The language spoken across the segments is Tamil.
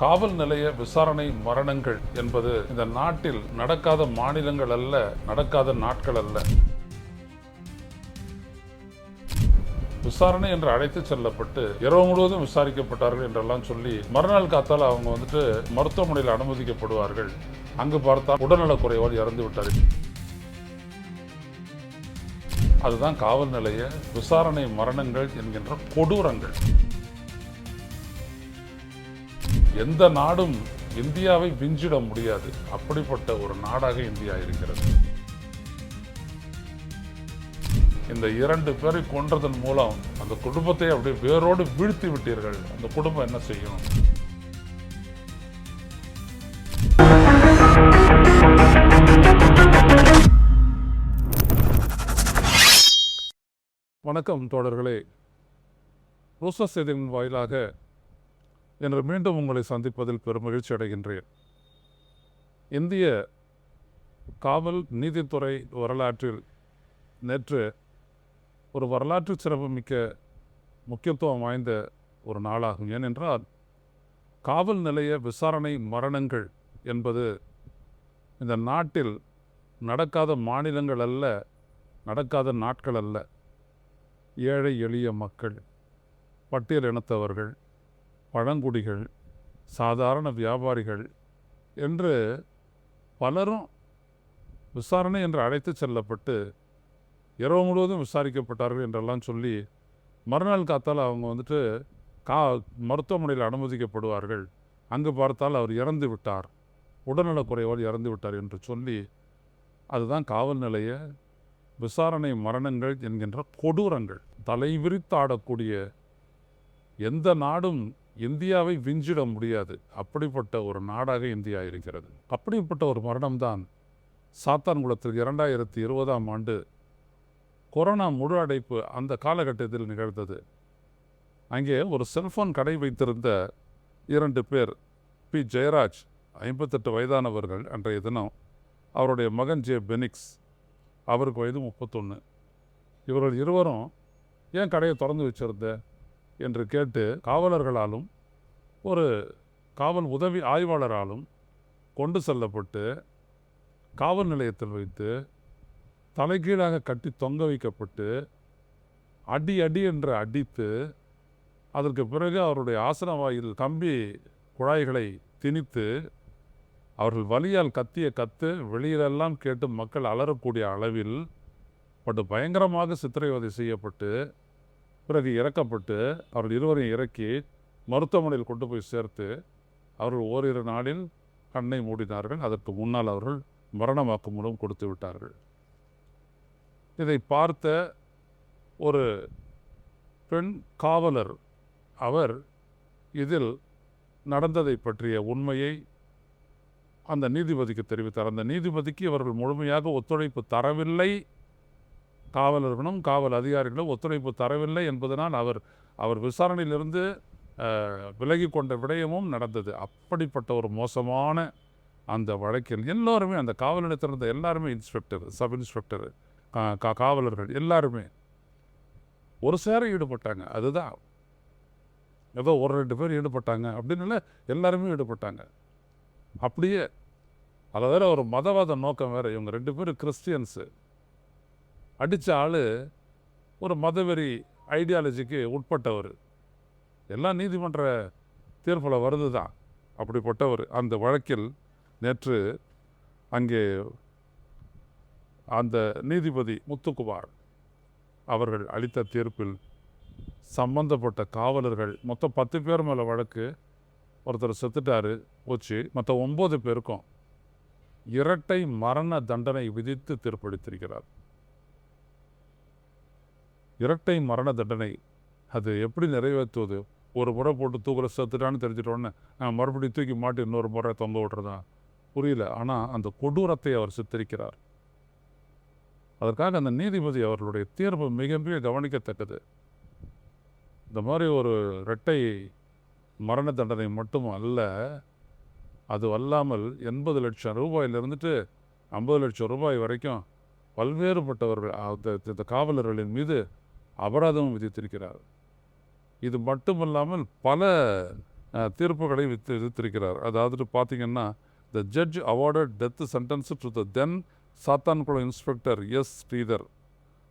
காவல் நிலைய விசாரணை மரணங்கள் என்பது இந்த நாட்டில் நடக்காத மாநிலங்கள் அல்ல, நடக்காத நாட்கள் அல்ல. விசாரணை என்று அழைத்து செல்லப்பட்டு இரவு முழுவதும் விசாரிக்கப்பட்டார்கள் என்றெல்லாம் சொல்லி மறுநாள் காத்தால் அவங்க மருத்துவமனையில் அனுமதிக்கப்படுவார்கள். அங்கு பார்த்தால் உடல்நலக்குறைவால் இறந்து விட்டார்கள். அதுதான் காவல் நிலைய விசாரணை மரணங்கள் என்கின்ற கொடூரங்கள். எந்த நாடும் இந்தியாவை விஞ்சிட முடியாது. அப்படிப்பட்ட ஒரு நாடாக இந்தியா இருக்கிறது. இந்த 2 பேரை கொன்றதன் மூலம் அந்த குடும்பத்தை அப்படியே வேரோடு வீழ்த்தி விட்டீர்கள். அந்த குடும்பம் என்ன செய்யும்? வணக்கம் தோழர்களே. ரோசா செய்திகளின் வாயிலாக என்று மீண்டும் உங்களை சந்திப்பதில் பெருமகிழ்ச்சி அடைகின்றேன். இந்திய காவல் நீதித்துறை வரலாற்றில் நேற்று ஒரு வரலாற்று சிறப்புமிக்க முக்கியத்துவம் வாய்ந்த ஒரு நாளாகும். ஏனென்றால் காவல் நிலைய விசாரணை மரணங்கள் என்பது இந்த நாட்டில் நடக்காத மாநிலங்கள் அல்ல, நடக்காத நாட்கள் அல்ல. ஏழை எளிய மக்கள், பட்டியல் இனத்தவர்கள், பழங்குடிகள், சாதாரண வியாபாரிகள் என்று பலரும் விசாரணை என்று அழைத்து செல்லப்பட்டு இரவு முழுவதும் விசாரிக்கப்பட்டார்கள் என்றெல்லாம் சொல்லி மறுநாள் காத்தால் அவங்க மருத்துவமனையில் அனுமதிக்கப்படுவார்கள். அங்கு பார்த்தால் அவர் இறந்து விட்டார், உடல்நலக்குறைவால் இறந்து விட்டார் என்று சொல்லி அதுதான் காவல் நிலைய விசாரணை மரணங்கள் என்கின்ற கொடூரங்கள். தலைவிரித்தாடக்கூடிய எந்த நாடும் இந்தியாவை விஞ்சிட முடியாது. அப்படிப்பட்ட ஒரு நாடாக இந்தியா இருக்கிறது. அப்படிப்பட்ட ஒரு மரணம்தான் சாத்தான்குளத்தில் 2020ஆம் ஆண்டு கொரோனா முழு அடைப்பு அந்த காலகட்டத்தில் நிகழ்ந்தது. அங்கே ஒரு செல்போன் கடை வைத்திருந்த 2 பேர், பி ஜெயராஜ் 58 வயதானவர்கள் அன்றைய தினம், அவருடைய மகன் ஜே பெனிக்ஸ், அவருக்கு வயது 31. இவர்கள் இருவரும் ஏன் கடையை திறந்து வச்சிருந்த என்று கேட்டு காவலர்களாலும் ஒரு காவல் உதவி ஆய்வாளராலும் கொண்டு செல்லப்பட்டு காவல் நிலையத்தில் வைத்து தலைகீழாக கட்டி தொங்க வைக்கப்பட்டு அடி அடி என்று அடித்து, அதற்கு பிறகு அவருடைய ஆசன வாயில் கம்பி குழாய்களை திணித்து அவர்கள் வலியால் கத்திய கத்து வெளியிலெல்லாம் கேட்டு மக்கள் அலறக்கூடிய அளவில் பயங்கரமாக சித்திரவதை செய்யப்பட்டு பிறகு இறக்கப்பட்டு அவர்கள் இருவரையும் இறக்கி மருத்துவமனையில் கொண்டு போய் சேர்த்து அவர்கள் ஓரிரு நாளில் கண்ணை மூடினார்கள். அதற்கு முன்னால் அவர்கள் மரண வாக்குமூலம் கொடுத்து விட்டார்கள். இதை பார்த்த ஒரு பெண் காவலர் அவர் இதில் நடந்ததை பற்றிய உண்மையை அந்த நீதிபதிக்கு தெரிவித்தார். அந்த நீதிபதிக்கு இவர்கள் முழுமையாக ஒத்துழைப்பு தரவில்லை, காவலர்களும் காவல் அதிகாரிகளும் ஒத்துழைப்பு தரவில்லை என்பதனால் அவர் விசாரணையிலிருந்து விலகி கொண்ட விடயமும் நடந்தது. அப்படிப்பட்ட ஒரு மோசமான அந்த வழக்கில் எல்லோருமே, அந்த காவல் நிலையத்தில் இருந்த எல்லாருமே, இன்ஸ்பெக்டர், சப் இன்ஸ்பெக்டர், காவலர்கள் எல்லாருமே ஒரு சேர ஈடுபட்டாங்க. அதுதான் ஏதோ 1-2 பேர் ஈடுபட்டாங்க அப்படின்னு இல்லை, எல்லாருமே ஈடுபட்டாங்க. அப்படியே அதை வேற ஒரு மதவாத நோக்கம் வேறு. இவங்க 2 பேரும் கிறிஸ்டியன்ஸு. அடித்த ஆள் ஒரு மதவெறி ஐடியாலஜிக்கு உட்பட்டவர். எல்லாம் நீதிமன்ற தீர்ப்பில் வருது தான். அப்படிப்பட்டவர் அந்த வழக்கில் நேற்று அங்கே அந்த நீதிபதி முத்துக்குமார் அவர்கள் அளித்த தீர்ப்பில் சம்பந்தப்பட்ட காவலர்கள் மொத்தம் 10 பேர் மேலே வழக்கு, ஒருத்தர் செத்துட்டாரு போச்சு, மற்ற 9 பேருக்கும் இரட்டை மரண தண்டனை விதித்து தீர்ப்பளித்திருக்கிறார். இரட்டை மரண தண்டனை அது எப்படி நிறைவேற்றுவது? ஒரு முறை போட்டு தூக்கில் செத்துட்டான்னு தெரிஞ்சிட்டோன்னே மறுபடியும் தூக்கி மாட்டி இன்னொரு முறை தொங்க விட்டுறதா? புரியல. ஆனால் அந்த கொடூரத்தை அவர் சித்தரிக்கிறார். அதற்காக அந்த நீதிபதி அவர்களுடைய தீர்ப்பு மிக மிக கவனிக்கத்தக்கது. இந்த மாதிரி ஒரு இரட்டை மரண தண்டனை மட்டும் அல்ல, அது அல்லாமல் 80 லட்சம் ரூபாயிலிருந்துட்டு 50 லட்சம் ரூபாய் வரைக்கும் பல்வேறுபட்டவர்கள் அந்த காவலர்களின் மீது அபராதமும் விதித்திருக்கிறார். இது மட்டுமல்லாமல் பல தீர்ப்புகளை விதித்திருக்கிறார். அதாவது பார்த்தீங்கன்னா, the judge awarded death sentence to the then Sathankulam inspector S Sridhar,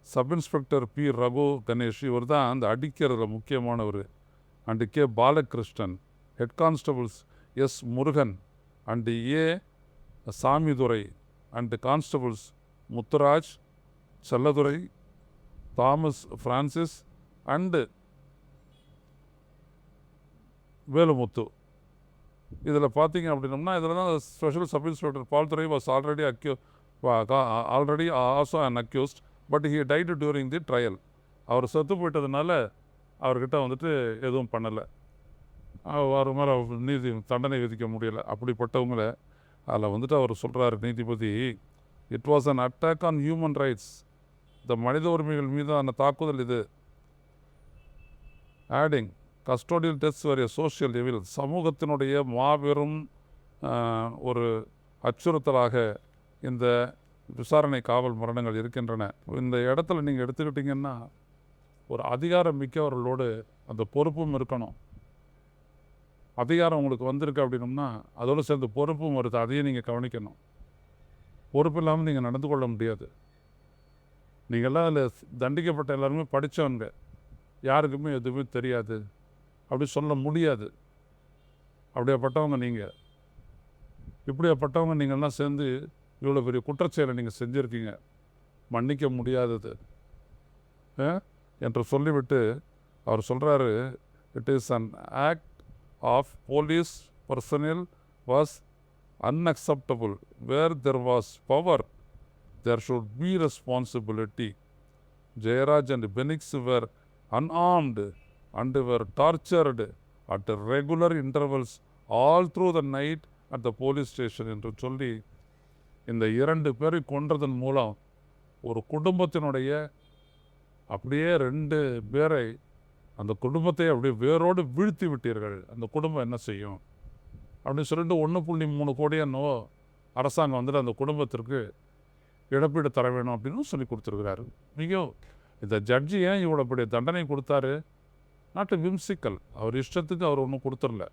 sub inspector P Raghu Ganesh, இவர் தான் அந்த அடிக்கிறதுல முக்கியமானவர், and K Balakrishnan, head constables S Murugan and A Samidurai, and constables Muthuraj, Selladurai, Thomas Francis and Velumuthu. இதில் பார்த்தீங்க அப்படின்னம்னா, இதில் தான் special sub inspector Paldurai was already also an accused, but he died during the trial. அவர் செத்து போயிட்டதுனால அவர்கிட்ட வந்துட்டு எதுவும் பண்ணலை, அவர் மேலே தண்டனை விதிக்க முடியலை. அப்படிப்பட்டவங்கள அதில் வந்துட்டு அவர் சொல்கிறார் நீதிபதி, it was an attack on human rights, இந்த மனித உரிமைகள் மீதான தாக்குதல் இது. Adding custodial deaths very social evil, சமூகத்தினுடைய மாபெரும் ஒரு அச்சுறுத்தலாக இந்த விசாரணை காவல் மரணங்கள் இருக்கின்றன. இந்த இடத்துல நீங்கள் எடுத்துக்கிட்டிங்கன்னா, ஒரு அதிகாரம் மிக்கவர்களோடு அந்த பொறுப்பும் இருக்கணும். அதிகாரம் உங்களுக்கு வந்திருக்கு அப்படின்னம்னா அதோடு சேர்ந்து பொறுப்பும் வருது, அதையும் நீங்கள் கவனிக்கணும். பொறுப்பு இல்லாமல் நீங்கள் நடந்து கொள்ள முடியாது. நீங்கள்லாம் அதில் தண்டிக்கப்பட்ட எல்லாருமே படித்தவங்க, யாருக்குமே எதுவுமே தெரியாது அப்படி சொல்ல முடியாது. அப்படியாப்பட்டவங்க நீங்கள், இப்படியாப்பட்டவங்க நீங்கள்லாம் சேர்ந்து இவ்வளோ பெரிய குற்றச்செயலை நீங்கள் செஞ்சுருக்கீங்க, மன்னிக்க முடியாதது என்று சொல்லிவிட்டு அவர் சொல்கிறாரு, it is an act of police personnel was unacceptable. Where there was power, there should be responsibility. Jayaraj and Benix were unarmed and were tortured at regular intervals all through the night at the police station என்று சொல்லி, இந்த 2 பேரை கொன்றதன் மூலம் ஒரு குடும்பத்தினுடைய அப்படியே 2 பேரை, அந்த குடும்பத்தை அப்படியே வேரோடு வீழ்த்தி விட்டீர்கள். அந்த குடும்பம் என்ன செய்யும் அப்படின்னு சொல்லிட்டு 1.3 கோடி என்னவோ அரசாங்கம் வந்துட்டு அந்த குடும்பத்திற்கு இழப்பீடு தர வேணும் அப்படின்னு சொல்லி கொடுத்துருக்கிறாரு. நீங்கள் இந்த ஜட்ஜி ஏன் இவ்வளோ பெரிய தண்டனை கொடுத்தாரு? நாட்டு விம்சிக்கல், அவர் இஷ்டத்துக்கு அவர் ஒன்றும் கொடுத்துடல.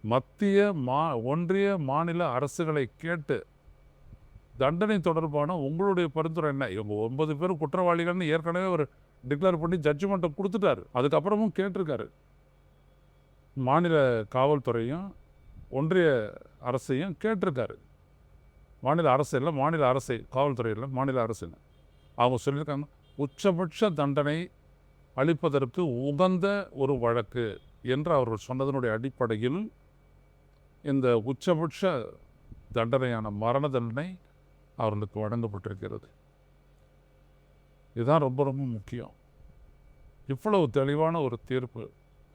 மத்திய ஒன்றிய மாநில அரசுகளை கேட்டு தண்டனை தொடர்பான உங்களுடைய பரிந்துரை என்ன? இவங்க 9 பேர் குற்றவாளிகள்னு ஏற்கனவே ஒரு டிக்ளேர் பண்ணி ஜட்ஜ்மெண்ட்டை கொடுத்துட்டாரு. அதுக்கப்புறமும் கேட்டிருக்காரு. மாநில காவல்துறையும் ஒன்றிய அரசையும் கேட்டிருக்காரு. மாநில அரசு இல்லை, மாநில அரசை, காவல்துறை இல்லை, மாநில அரசுன்னு அவங்க சொல்லியிருக்காங்க. உச்சபட்ச தண்டனை அளிப்பதற்கு உகந்த ஒரு வழக்கு என்று அவர்கள் சொன்னதனுடைய அடிப்படையில் இந்த உச்சபட்ச தண்டனையான மரண தண்டனை அவர்களுக்கு வழங்கப்பட்டிருக்கிறது. இதுதான் ரொம்ப ரொம்ப முக்கியம். இவ்வளவு தெளிவான ஒரு தீர்ப்பு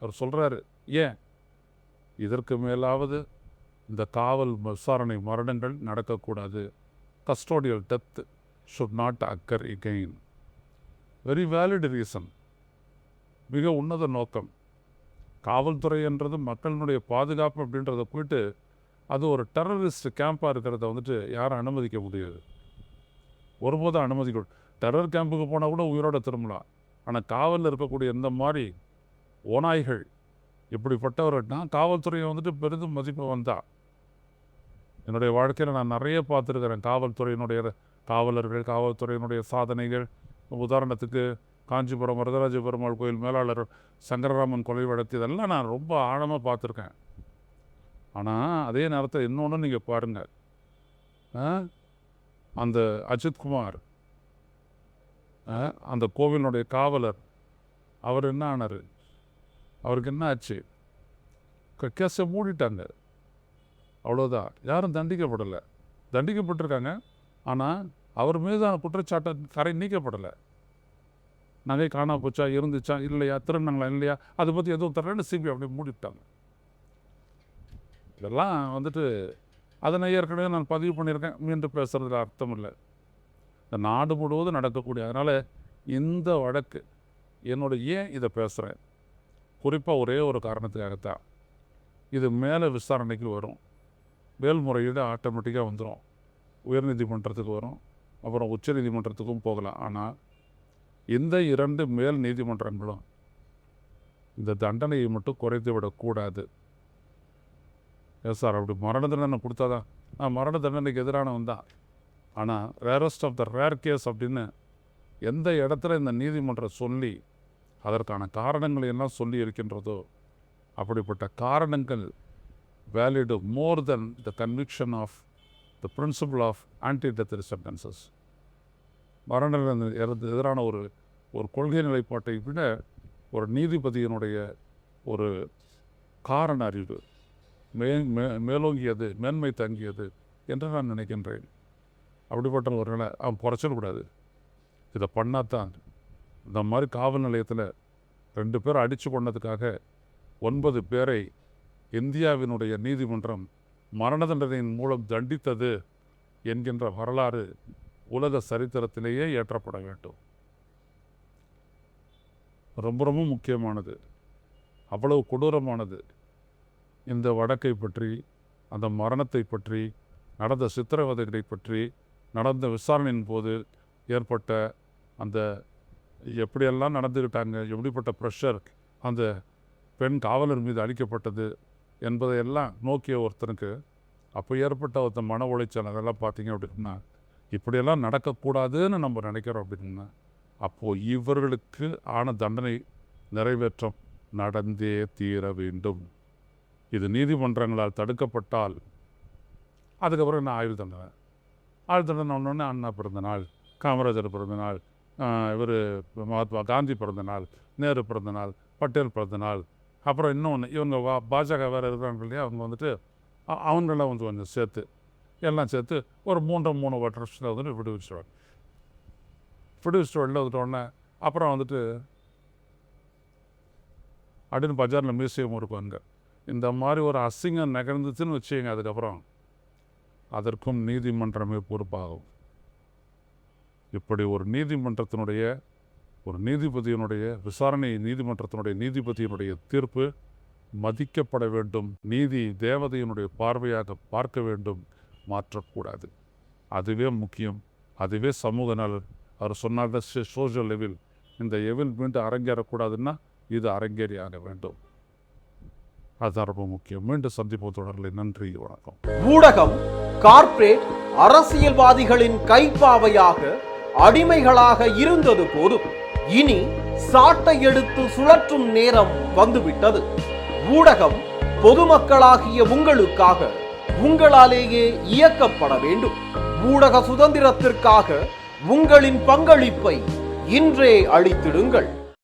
அவர் சொல்கிறாரு. ஏன் இதற்கு மேலாவது இந்த காவல் விசாரணை மரணங்கள் நடக்கக்கூடாது. Custodial death should not occur again. Very valid reason, மிக உன்னத நோக்கம். காவல்துறை என்றது மக்களினுடைய பாதுகாப்பு அப்படின்றத போயிட்டு அது ஒரு டெரரிஸ்ட் கேம்பாக இருக்கிறத வந்துட்டு யாரும் அனுமதிக்க முடியாது, ஒருபோதும் அனுமதிக்க. டெரர் கேம்புக்கு போனால் கூட உயிரோட திரும்பலாம். ஆனால் காவலில் இருக்கக்கூடிய இந்த மாதிரி ஓநாய்கள் இப்படிப்பட்டவர்னா காவல்துறையை வந்துட்டு பெரிதும் மதிப்பு வந்தா. என்னுடைய வாழ்க்கையில் நான் நிறைய பார்த்துருக்கிறேன் காவல்துறையினுடைய காவலர்கள், காவல்துறையினுடைய சாதனைகள். உதாரணத்துக்கு காஞ்சிபுரம் வரதராஜ பெருமாள் கோயில் மேலாளர் சங்கரராமன் கொலை வழக்கு, இதெல்லாம் நான் ரொம்ப ஆழமாக பார்த்துருக்கேன். ஆனால் அதே நேரத்தில் இன்னொன்று நீங்கள் பாருங்கள், அந்த அஜித்குமார் அந்த கோவிலினுடைய காவலர், அவர் என்ன ஆனார்? அவருக்கு என்ன ஆச்சு? கேஸை மூடிட்டாங்க, அவ்வளோதான். யாரும் தண்டிக்கப்படலை. தண்டிக்கப்பட்டிருக்காங்க, ஆனால் அவர் மீதான குற்றச்சாட்டை கரை நீக்கப்படலை. நகை காணா போச்சா, இருந்துச்சா இல்லையா, திருநங்களா இல்லையா, அதை பற்றி எதுவும் தரலன்னு சிபி அப்படியே மூடிட்டாங்க. இதெல்லாம் வந்துட்டு அதை நான் ஏற்கனவே நான் பதிவு பண்ணியிருக்கேன், மீண்டும் பேசுகிறதுல அர்த்தம் இல்லை. இந்த நாடு முழுவதும் நடக்கக்கூடிய, அதனால் இந்த வழக்கு ஏன் இதை பேசுகிறேன், குறிப்பாக ஒரே ஒரு காரணத்துக்காகத்தான். இது மேலே விசாரணைக்கு வரும், மேல்முறையீடு ஆட்டோமேட்டிக்காக வந்துடும், உயர்நீதிமன்றத்துக்கு வரும், அப்புறம் உச்ச நீதிமன்றத்துக்கும் போகலாம். ஆனால் இந்த 2 மேல் நீதிமன்றங்களும் இந்த தண்டனையை மட்டும் குறைத்து விடக்கூடாது. எஸ் சார், அப்படி மரண தண்டனை கொடுத்தாதான் நான் மரண தண்டனைக்கு எதிரானவன் தான். ஆனால் rarest of the rare case அப்படின்னு எந்த இடத்துல இந்த நீதிமன்றம் சொல்லி அதற்கான காரணங்களை எல்லாம் சொல்லி இருக்கின்றதோ அப்படிப்பட்ட காரணங்கள் valid more than the conviction of the principle of anti death sentences. மரண எதிரான ஒரு கொள்கை நிலைப்பாட்டை விட ஒரு நீதிபதியினுடைய ஒரு காரண அறிவு மேலோங்கியது, மேன்மை தங்கியது என்று நான் நினைக்கின்றேன். அப்படிப்பட்ட ஒரு நிலை அவன் குறைச்சிடக்கூடாது. இதை பண்ணாதான் இந்த மாதிரி காவல் நிலையத்தில் 2 பேர் அடித்து கொண்டதுக்காக 9 பேரை இந்தியாவினுடைய நீதிமன்றம் மரண தண்டனையின் மூலம் தண்டித்தது என்கின்ற வரலாறு உலக சரித்திரத்திலேயே ஏற்றப்பட வேண்டும். ரொம்ப ரொம்ப முக்கியமானது, அவ்வளவு கொடூரமானது. இந்த வழக்கை பற்றி, அந்த மரணத்தை பற்றி, நடந்த சித்திரவதைகளை பற்றி, நடந்த விசாரணையின் போது ஏற்பட்ட அந்த எப்படியெல்லாம் நடந்துக்கிட்டாங்க, எப்படிப்பட்ட ப்ரெஷர் அந்த பெண் காவலர் மீது அளிக்கப்பட்டது என்பதையெல்லாம் நோக்கிய ஒருத்தனுக்கு அப்போ ஏற்பட்ட ஒருத்த மன உளைச்சல் அதெல்லாம் பார்த்தீங்க அப்படின்னா, இப்படியெல்லாம் நடக்கக்கூடாதுன்னு நம்ம நினைக்கிறோம் அப்படின்னா, அப்போது இவர்களுக்கு ஆன தண்டனை நிறைவேற்றம் நடந்தே தீர வேண்டும். இது நீதிமன்றங்களால் தடுக்கப்பட்டால் அதுக்கப்புறம் என்ன ஆயுள் தண்டனை. ஆயுள் தண்டனை ஒன்று அண்ணா பிறந்த நாள், காமராஜர் பிறந்த நாள், இவர் மகாத்மா காந்தி பிறந்த நாள், நேரு பிறந்த நாள், பட்டேல் பிறந்த நாள், அப்புறம் இன்னொன்று இவங்க பாஜக வேறு இருக்கிறாங்க இல்லையா, அவங்க வந்துட்டு அவங்களாம் வந்து கொஞ்சம் சேர்த்து எல்லாம் சேர்த்து ஒரு 3 வருஷத்தில் வந்துட்டு விடுவிச்சுருவாங்க. விடுவிச்சுட்டு வெளில வந்துட்டோடனே அப்புறம் வந்துட்டு அப்படின்னு பஜாரில் மியூசியம் இருப்பாங்க. இந்த மாதிரி ஒரு அசிங்கம் நகர்ந்துச்சுன்னு வச்சுங்க, அதுக்கப்புறம் அதற்கும் நீதிமன்றமே பொறுப்பாகும். இப்படி ஒரு நீதிமன்றத்தினுடைய ஒரு நீதிபதியினுடைய விசாரணை, நீதிமன்றத்தினுடைய நீதிபதியினுடைய தீர்ப்பு மதிக்கப்பட வேண்டும். நீதி தேவதையினுடைய பார்வையாக பார்க்க வேண்டும், மாற்றக்கூடாது. அதுவே முக்கியம், அதுவே சமூக நலன். அவர் சொன்னாங்க சோஷியல் லெவல். இந்த எவில் மீண்டும் அரங்கேறக்கூடாதுன்னா இது அரங்கேறியாக வேண்டும். அதுதான் ரொம்ப முக்கியம். மீண்டும் சந்திப்போம் தொடரில். நன்றி, வணக்கம். ஊடகம் கார்ப்பரேட் அரசியல்வாதிகளின் கைப்பாவையாக அடிமைகளாக இருந்தது போதும், இனி சாட்டை எடுத்து சுழற்றும் நேரம் வந்துவிட்டது. ஊடகம் பொதுமக்களாகிய உங்களுக்காக, உங்களாலேயே இயக்கப்பட வேண்டும். ஊடக சுதந்திரத்திற்காக உங்களின் பங்களிப்பை இன்றே அளித்திடுங்கள்.